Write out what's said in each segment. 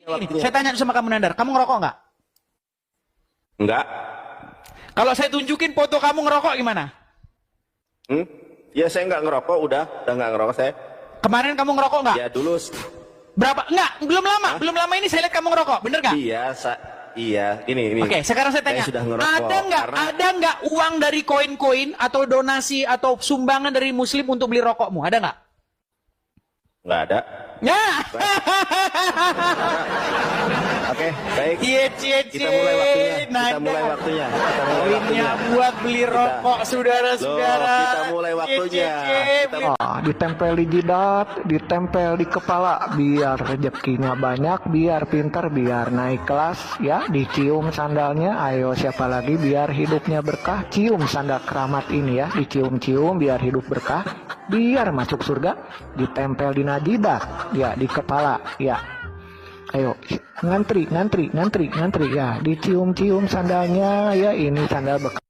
Ini, saya tanya sama kamu Nandar, kamu ngerokok nggak? Enggak. Kalau saya tunjukin foto kamu ngerokok gimana? Ya saya nggak ngerokok, udah nggak ngerokok saya. Kemarin kamu ngerokok nggak? Ya dulu. Berapa? Enggak, belum lama ini saya lihat kamu ngerokok, bener nggak? Iya, iya. Ini. Oke, sekarang saya tanya, sudah ngerokok, ada nggak uang dari koin-koin atau donasi atau sumbangan dari Muslim untuk beli rokokmu? Ada nggak? Nggak ada. Ya. Oke, baik. Kita mulai waktunya. Koinnya buat beli rokok, saudara-saudara. Kita mulai waktunya. Ditempel di jidat, ditempel di kepala, biar rezekinya banyak, biar pintar, biar naik kelas, ya. Dicium sandalnya, ayo siapa lagi biar hidupnya berkah, cium sandal keramat ini ya, dicium-cium biar hidup berkah, biar masuk surga, ditempel di najidat, ya, di kepala, ya. Ayo, ngantri ya, dicium-cium sandalnya, ya, ini sandal bekas.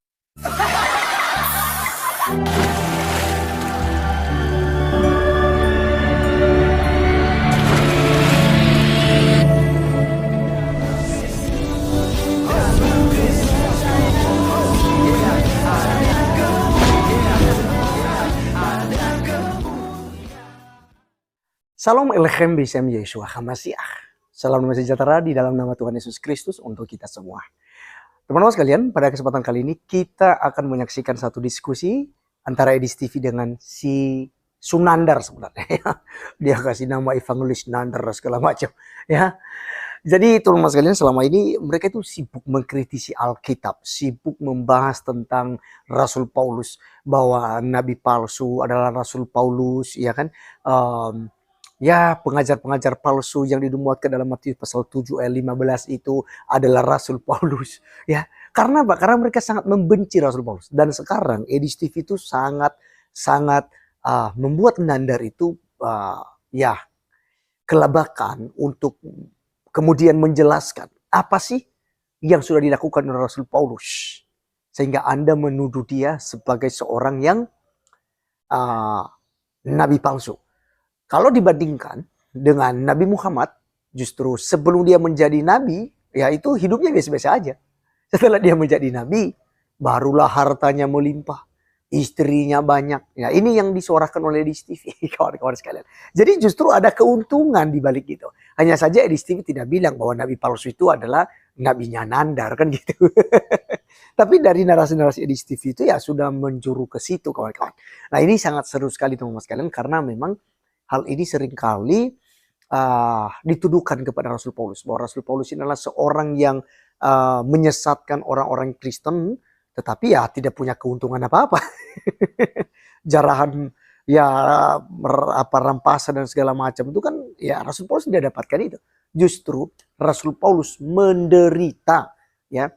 Salam Elechem Bisem Yeshua HaMashiach. Salam damai sejahtera di dalam nama Tuhan Yesus Kristus untuk kita semua. Teman-teman sekalian, pada kesempatan kali ini kita akan menyaksikan satu diskusi antara Edis TV dengan si Sunandar sebenarnya. Dia kasih nama evangelis Nandar segala macam. Ya. Jadi teman-teman sekalian, selama ini mereka itu sibuk mengkritisi Alkitab, sibuk membahas tentang Rasul Paulus, bahwa nabi palsu adalah Rasul Paulus, ya kan? Ya, pengajar-pengajar palsu yang dimuatkan dalam Matius pasal 7 ayat 15 itu adalah Rasul Paulus. Ya, karena apa? Karena mereka sangat membenci Rasul Paulus. Dan sekarang Edis TV itu sangat membuat Nandar itu ya kelabakan untuk kemudian menjelaskan apa sih yang sudah dilakukan oleh Rasul Paulus. Sehingga Anda menuduh dia sebagai seorang yang nabi palsu. Kalau dibandingkan dengan Nabi Muhammad, justru sebelum dia menjadi nabi, ya itu hidupnya biasa-biasa aja. Setelah dia menjadi nabi, barulah hartanya melimpah, istrinya banyak. Ya, ini yang disuarakan oleh Edis TV, kawan-kawan sekalian. Jadi justru ada keuntungan di balik itu. Hanya saja Edis TV tidak bilang bahwa nabi palsu itu adalah nabinya Nandar, kan gitu. Tapi dari narasi-narasi Edis TV itu ya sudah menjuru ke situ, kawan-kawan. Nah, ini sangat seru sekali teman-teman sekalian, karena memang hal ini seringkali dituduhkan kepada Rasul Paulus. Bahwa Rasul Paulus ini adalah seorang yang menyesatkan orang-orang Kristen. Tetapi ya tidak punya keuntungan apa-apa. Jarahan, ya rampasan dan segala macam itu kan ya Rasul Paulus tidak dapatkan itu. Justru Rasul Paulus menderita ya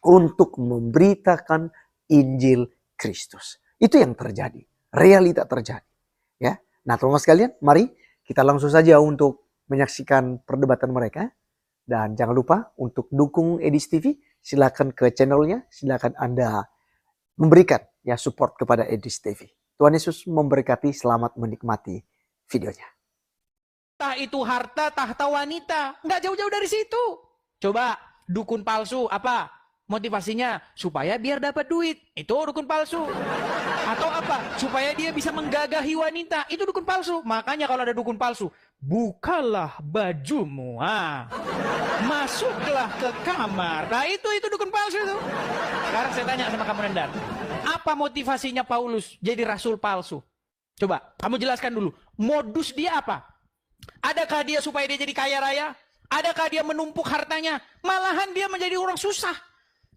untuk memberitakan Injil Kristus. Itu yang terjadi. Realita terjadi. Ya. Nah teman-teman sekalian, mari kita langsung saja untuk menyaksikan perdebatan mereka. Dan jangan lupa untuk dukung Edis TV, silakan ke channelnya, silakan Anda memberikan ya support kepada Edis TV. Tuhan Yesus memberkati, selamat menikmati videonya. Tah itu harta, tahta wanita, nggak jauh-jauh dari situ. Coba dukun palsu apa? Motivasinya supaya biar dapat duit, itu dukun palsu. Atau apa? Supaya dia bisa menggagahi wanita, itu dukun palsu. Makanya kalau ada dukun palsu, bukalah bajumu, masuklah ke kamar. Nah itu dukun palsu itu. Sekarang saya tanya sama kamu Nandar, apa motivasinya Paulus jadi rasul palsu? Coba kamu jelaskan dulu, modus dia apa? Adakah dia supaya dia jadi kaya raya? Adakah dia menumpuk hartanya? Malahan dia menjadi orang susah.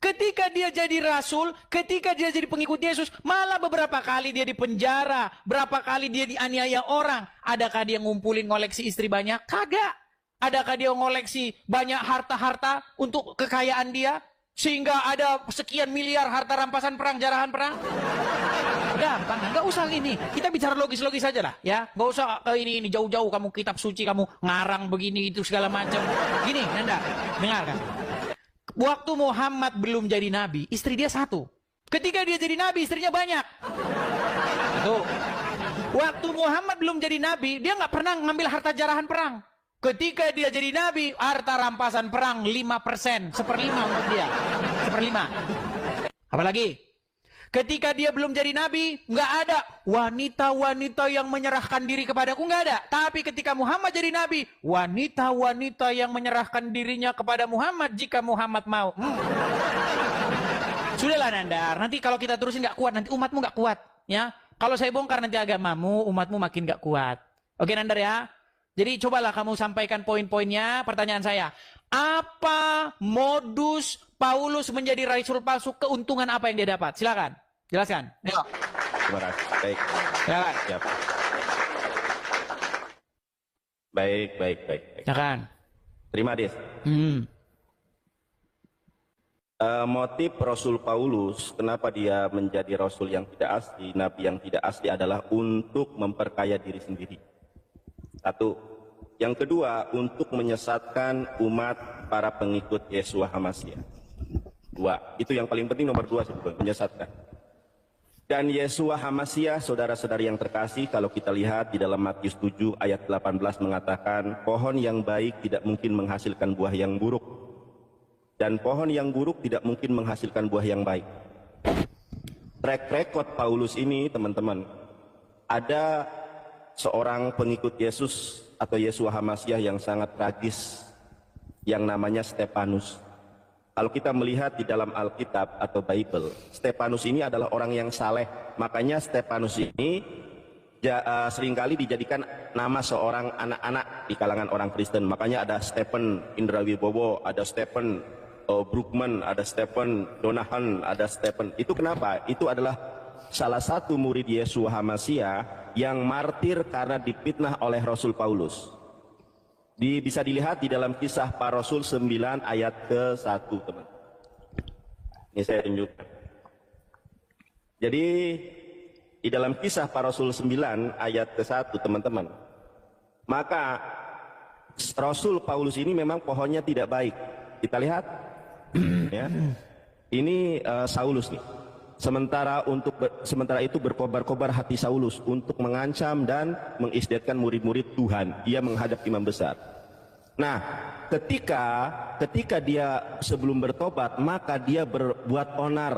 Ketika dia jadi rasul, ketika dia jadi pengikut Yesus, malah beberapa kali dia dipenjara, berapa kali dia dianiaya orang. Adakah dia ngumpulin ngoleksi istri banyak? Kagak. Adakah dia ngoleksi banyak harta-harta untuk kekayaan dia? Sehingga ada sekian miliar harta rampasan perang, jarahan perang? Gampang, nggak usah ini. Kita bicara logis-logis saja lah, ya. Nggak usah ini jauh-jauh kamu kitab suci, kamu ngarang begini itu segala macam. Gini, Nanda, dengarkan. Waktu Muhammad belum jadi nabi, istri dia satu. Ketika dia jadi nabi, istrinya banyak. Tuh. Waktu Muhammad belum jadi nabi, dia nggak pernah ngambil harta jarahan perang. Ketika dia jadi nabi, harta rampasan perang 5%, 1/5 untuk dia. 1/5. Apalagi? Ketika dia belum jadi nabi, nggak ada wanita-wanita yang menyerahkan diri kepadaku, nggak ada. Tapi ketika Muhammad jadi nabi, wanita-wanita yang menyerahkan dirinya kepada Muhammad jika Muhammad mau. Sudahlah Nandar, nanti kalau kita terusin nggak kuat, nanti umatmu nggak kuat. Ya, kalau saya bongkar nanti agamamu, umatmu makin nggak kuat. Oke Nandar ya. Jadi cobalah kamu sampaikan poin-poinnya. Pertanyaan saya, apa modus Paulus menjadi rasul palsu? Keuntungan apa yang dia dapat? Silakan, jelaskan. Ayo. Terima kasih. Baik. Silakan. Siap. Baik. Silakan. Terima Des. Motif Rasul Paulus, kenapa dia menjadi Rasul yang tidak asli, Nabi yang tidak asli adalah untuk memperkaya diri sendiri. Satu. Yang kedua, untuk menyesatkan umat para pengikut Yeshua HaMashiach. Dua. Itu yang paling penting, nomor 2 sebetulnya, menyesatkan. Dan Yeshua HaMashiach, saudara-saudari yang terkasih, kalau kita lihat di dalam Matius 7 ayat 18 mengatakan, pohon yang baik tidak mungkin menghasilkan buah yang buruk. Dan pohon yang buruk tidak mungkin menghasilkan buah yang baik. Track record Paulus ini, teman-teman, ada seorang pengikut Yesus atau Yeshua HaMashiach yang sangat tragis yang namanya Stefanus. Kalau kita melihat di dalam Alkitab atau Bible, Stefanus ini adalah orang yang saleh. Makanya Stefanus ini seringkali dijadikan nama seorang anak-anak di kalangan orang Kristen. Makanya ada Stephen Indrawibowo, ada Stephen Brookman, ada Stephen Donahan, ada Stephen. Itu kenapa? Itu adalah salah satu murid Yeshua HaMashiach yang martir karena difitnah oleh Rasul Paulus. Bisa dilihat di dalam Kisah Para Rasul 9 ayat ke-1, teman. Ini saya tunjukkan. Jadi di dalam Kisah Para Rasul 9 ayat ke-1, teman-teman, maka Rasul Paulus ini memang pohonnya tidak baik. Kita lihat ya. Ini Saulus nih. Sementara itu berkobar-kobar hati Saulus untuk mengancam dan mengisyaratkan murid-murid Tuhan. Dia menghadap imam besar. Nah, ketika dia sebelum bertobat, maka dia berbuat onar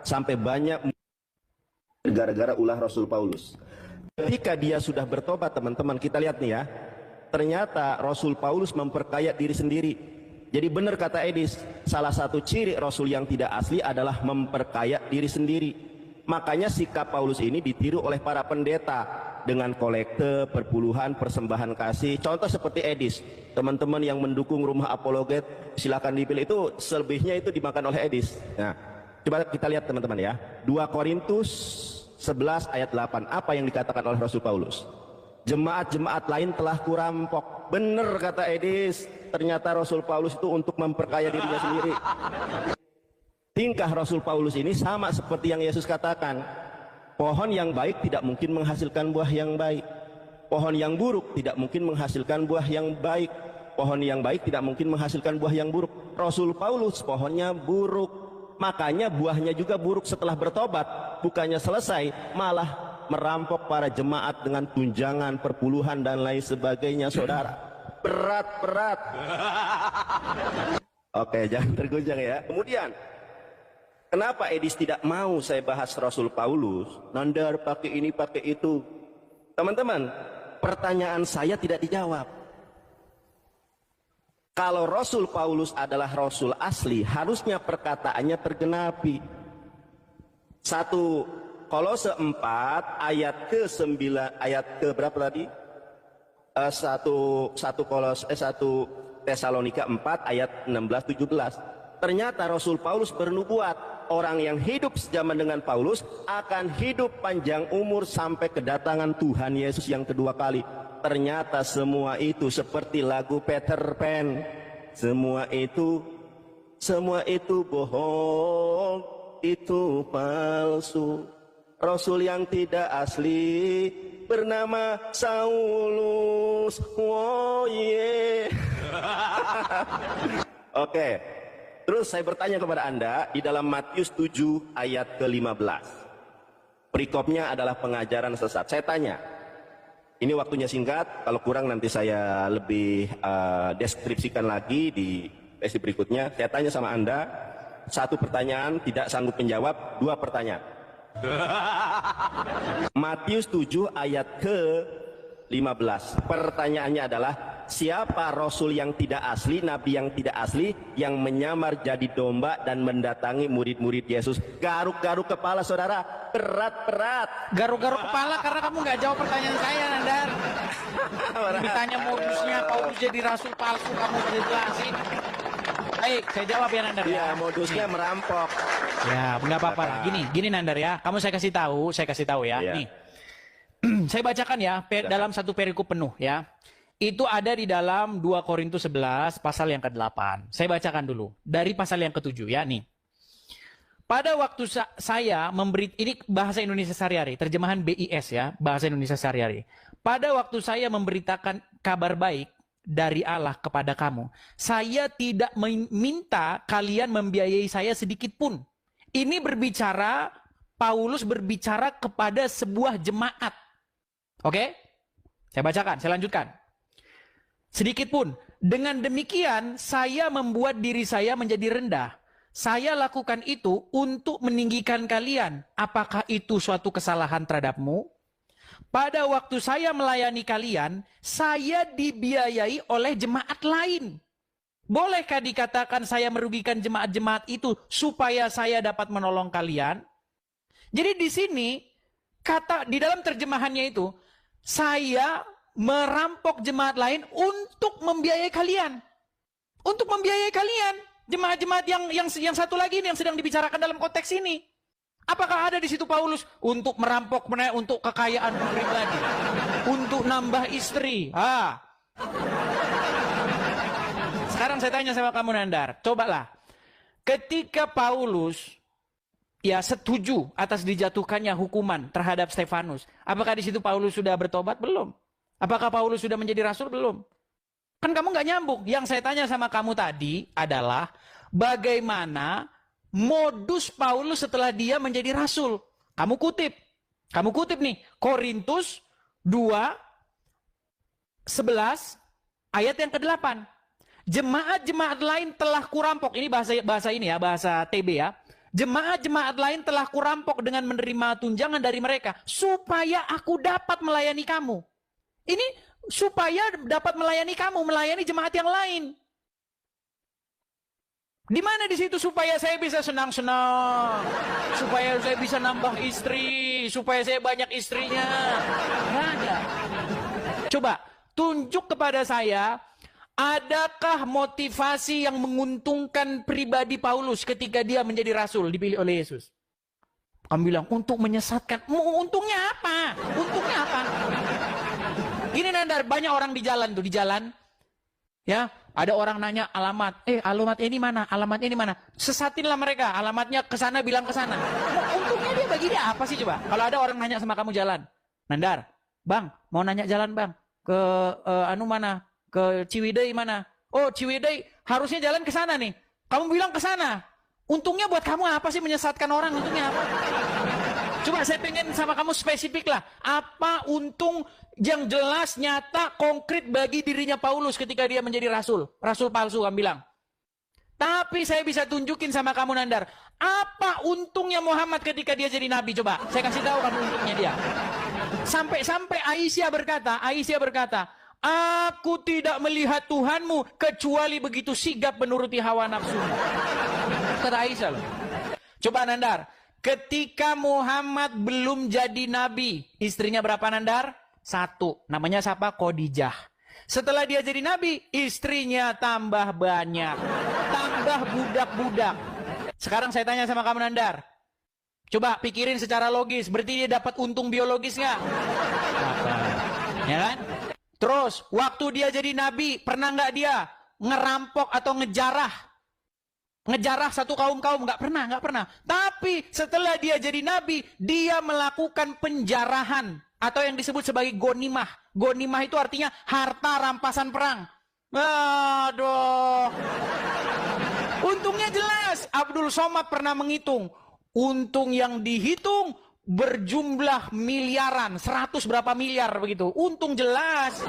sampai banyak gara-gara ulah Rasul Paulus. Ketika dia sudah bertobat, teman-teman, kita lihat nih ya. Ternyata Rasul Paulus memperkaya diri sendiri. Jadi benar kata Edis, salah satu ciri Rasul yang tidak asli adalah memperkaya diri sendiri. Makanya sikap Paulus ini ditiru oleh para pendeta dengan kolekte, perpuluhan, persembahan kasih. Contoh seperti Edis, teman-teman yang mendukung rumah apologet, silakan dipilih. Itu selebihnya itu dimakan oleh Edis. Nah, coba kita lihat teman-teman ya. 2 Korintus 11 ayat 8. Apa yang dikatakan oleh Rasul Paulus? Jemaat-jemaat lain telah kurampok. Benar kata Edis, ternyata Rasul Paulus itu untuk memperkaya dirinya sendiri. Tingkah Rasul Paulus ini sama seperti yang Yesus katakan. Pohon yang baik tidak mungkin menghasilkan buah yang baik. Pohon yang buruk tidak mungkin menghasilkan buah yang baik. Pohon yang baik tidak mungkin menghasilkan buah yang buruk. Rasul Paulus pohonnya buruk. Makanya buahnya juga buruk setelah bertobat. Bukannya selesai, malah merampok para jemaat dengan tunjangan, perpuluhan dan lain sebagainya, saudara. Berat. Oke, jangan tergoncang ya. Kemudian, kenapa Edis tidak mau saya bahas Rasul Paulus? Nandar pakai ini, pakai itu. Teman-teman, pertanyaan saya tidak dijawab. Kalau Rasul Paulus adalah Rasul asli, harusnya perkataannya tergenapi. 1 Kolose 4 ayat ke-9, ayat ke berapa tadi? 1 Tesalonika 4 ayat 16-17. Ternyata Rasul Paulus bernubuat, orang yang hidup sejaman dengan Paulus akan hidup panjang umur sampai kedatangan Tuhan Yesus yang kedua kali. Ternyata semua itu seperti lagu Peter Pan. Semua itu bohong, itu palsu. Rasul yang tidak asli bernama Saulus. Oh yeah. Oke. Terus saya bertanya kepada Anda di dalam Matius 7 ayat ke-15. Perikopnya adalah pengajaran sesat. Saya tanya, Ini waktunya singkat, kalau kurang nanti saya lebih deskripsikan lagi di sesi berikutnya. Saya tanya sama Anda, satu pertanyaan tidak sanggup menjawab, dua pertanyaan. Matius 7 ayat ke-15. Pertanyaannya adalah, siapa rasul yang tidak asli, nabi yang tidak asli, yang menyamar jadi domba dan mendatangi murid-murid Yesus? Garuk-garuk kepala saudara, berat-berat. Garuk-garuk kepala karena kamu nggak jawab pertanyaan saya, Nandar. Ditanya modusnya Paulus jadi rasul palsu, kamu jelasin. Baik, saya jawab ya, Nandar. Iya, modusnya merampok. Ya, nggak apa-apa lah. Gini Nandar ya. Kamu saya kasih tahu ya. Iya. Nih. Saya bacakan ya dalam satu perikop penuh ya. Itu ada di dalam 2 Korintus 11 pasal yang ke-8. Saya bacakan dulu dari pasal yang ke-7 ya nih. Pada waktu saya memberi, ini bahasa Indonesia sehari-hari, terjemahan BIS ya, bahasa Indonesia sehari-hari. Pada waktu saya memberitakan kabar baik dari Allah kepada kamu, saya tidak meminta kalian membiayai saya sedikit pun. Ini Paulus berbicara kepada sebuah jemaat. Oke? Saya bacakan, saya lanjutkan. Sedikit pun. Dengan demikian, saya membuat diri saya menjadi rendah. Saya lakukan itu untuk meninggikan kalian. Apakah itu suatu kesalahan terhadapmu? Pada waktu saya melayani kalian, saya dibiayai oleh jemaat lain. Bolehkah dikatakan saya merugikan jemaat-jemaat itu supaya saya dapat menolong kalian? Jadi di sini, di dalam terjemahannya itu, saya merampok jemaat lain untuk membiayai kalian. Untuk membiayai kalian. Jemaat-jemaat yang satu lagi ini yang sedang dibicarakan dalam konteks ini. Apakah ada di situ Paulus untuk merampok untuk kekayaan pribadi, untuk nambah istri? Sekarang saya tanya sama kamu Nandar, cobalah. Ketika Paulus ya setuju atas dijatuhkannya hukuman terhadap Stefanus, apakah di situ Paulus sudah bertobat? Belum. Apakah Paulus sudah menjadi rasul? Belum. Kan kamu nggak nyambung. Yang saya tanya sama kamu tadi adalah bagaimana modus Paulus setelah dia menjadi rasul. Kamu kutip nih Korintus 2:11 ayat yang ke-8. Jemaat-jemaat lain telah kurampok. Ini bahasa ini ya, bahasa TB ya. Jemaat-jemaat lain telah kurampok dengan menerima tunjangan dari mereka supaya aku dapat melayani kamu. Ini supaya dapat melayani kamu, melayani jemaat yang lain. Di mana di situ supaya saya bisa senang-senang, supaya saya bisa nambah istri, supaya saya banyak istrinya? Nggak ada. Coba tunjuk kepada saya, adakah motivasi yang menguntungkan pribadi Paulus ketika dia menjadi rasul dipilih oleh Yesus? Kamu bilang untuk menyesatkan. Untungnya apa? Untungnya apa? Gini Nandar, banyak orang di jalan. Ya, ada orang nanya alamat. Alamat ini mana? Alamat ini mana? Sesatinlah mereka. Alamatnya ke sana, bilang ke sana. Untungnya dia bagi dia apa sih coba? Kalau ada orang nanya sama kamu jalan. Nandar, Bang, mau nanya jalan Bang. Ke mana? Ke Ciwidey mana? Oh, Ciwidey harusnya jalan ke sana nih. Kamu bilang ke sana. Untungnya buat kamu apa sih menyesatkan orang? Untungnya apa? Coba saya pengen sama kamu spesifik lah. Apa untung yang jelas, nyata, konkret bagi dirinya Paulus ketika dia menjadi rasul? Rasul palsu kamu bilang. Tapi saya bisa tunjukin sama kamu Nandar. Apa untungnya Muhammad ketika dia jadi nabi? Coba saya kasih tahu kamu untungnya dia. Sampai Aisyah berkata, aku tidak melihat Tuhanmu kecuali begitu sigap menuruti hawa nafsu. Kata Aisyah loh. Coba Nandar, ketika Muhammad belum jadi nabi, istrinya berapa Nandar? 1. Namanya siapa? Khadijah. Setelah dia jadi nabi, istrinya tambah banyak. Tambah budak-budak. Sekarang saya tanya sama kamu Nandar. Coba pikirin secara logis. Berarti dia dapat untung biologis nggak? Ya kan? Terus, waktu dia jadi nabi, pernah nggak dia ngerampok atau ngejarah satu kaum? Nggak pernah. Tapi setelah dia jadi nabi, dia melakukan penjarahan atau yang disebut sebagai gonimah. Gonimah itu artinya harta rampasan perang. Aduh. Untungnya jelas. Abdul Somad pernah menghitung. Untung yang dihitung berjumlah miliaran, 100 berapa miliar begitu. Untung jelas.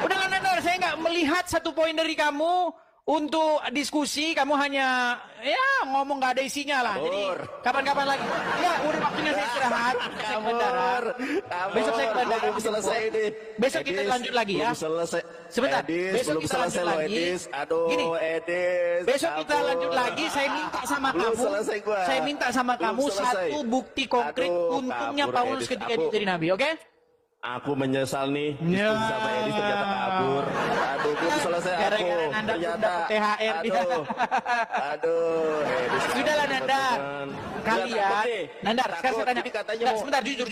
Udahlah Nandar, saya nggak melihat satu poin dari kamu untuk diskusi. Kamu hanya ya ngomong nggak ada isinya lah. Jadi kapan-kapan lagi. Ya udah waktunya saya istirahat. Saya ke bandara. Besok saya ke bandara. Belum selesai ini. Besok kita lanjut lagi ya. Belum selesai. Sebentar. Edis, Besok belum kita selesai lanjut loh, lagi. Edis. Aduh, Gini. Edis. Besok kita kabur. lanjut lagi. Saya minta sama Belum kamu. selesai gua. Saya minta sama Belum kamu selesai. satu bukti konkret Aduh, untungnya kabur, Paulus Edis. ketika dia jadi nabi. Oke? Aku menyesal nih, Ya. diskusi sama Edis ternyata kabur. Aduh, belum selesai aku. Gara-gara Nandar belum Ternyata. dapat THR dia. Aduh, Edis. Sudahlah kabur, Nandar. teman-teman. Kalian, Nggak takut nih. Nandar, sekarang saya Takut, tanya. jadi katanya Nggak, mau- sebentar, jujur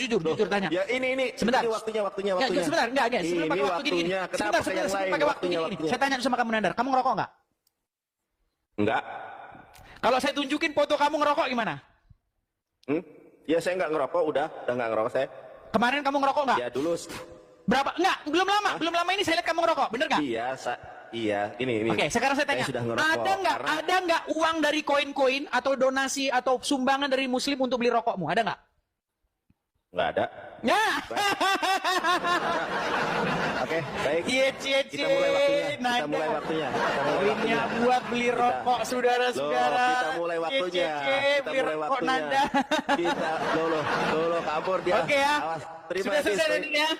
tanya. Ya ini. Sebentar. Ini waktunya. Nggak, sebentar, enggak. Sebelum Ini pakai waktu gini. waktunya. Kenapa Sebentar, yang sebelum lain? pakai waktu gini. Waktunya. Saya tanya sama kamu Nandar, kamu ngerokok nggak? Enggak. Kalau saya tunjukin foto kamu ngerokok gimana? Ya saya nggak ngerokok, udah nggak ngerokok saya. Kemarin kamu ngerokok nggak? Ya dulu. Berapa? Enggak, belum lama ini saya lihat kamu ngerokok, bener nggak? Iya, ini. Oke, sekarang saya tanya, sudah ngerokok. ada nggak uang dari koin-koin atau donasi atau sumbangan dari Muslim untuk beli rokokmu? Ada nggak? Nggak ada. Ya. Oke, baik. Cie. Kita mulai waktunya. Koinnya buat beli rokok, saudara-saudara. Loh, kita mulai waktunya. Beli rokok Nanda. Kita, loh, kabur dia. Oke ya. Awas, terima Sudah Edis, selesai poin. tadi ya.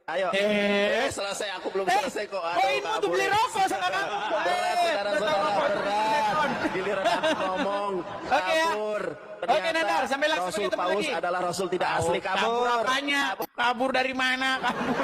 Ayo. Selesai. Aku belum selesai kok. Aduh, Koinmu untuk kabur. beli rokok sama kamu. Berat, saudara-saudara, berat. Giliran aku ngomong. Oke ya. Kabur. Oke Nandar, sampai langsung Rasul ketemu Paulus lagi. adalah Rasul tidak asli, kabur. Kabur apanya? Kabur dari mana? Kabur.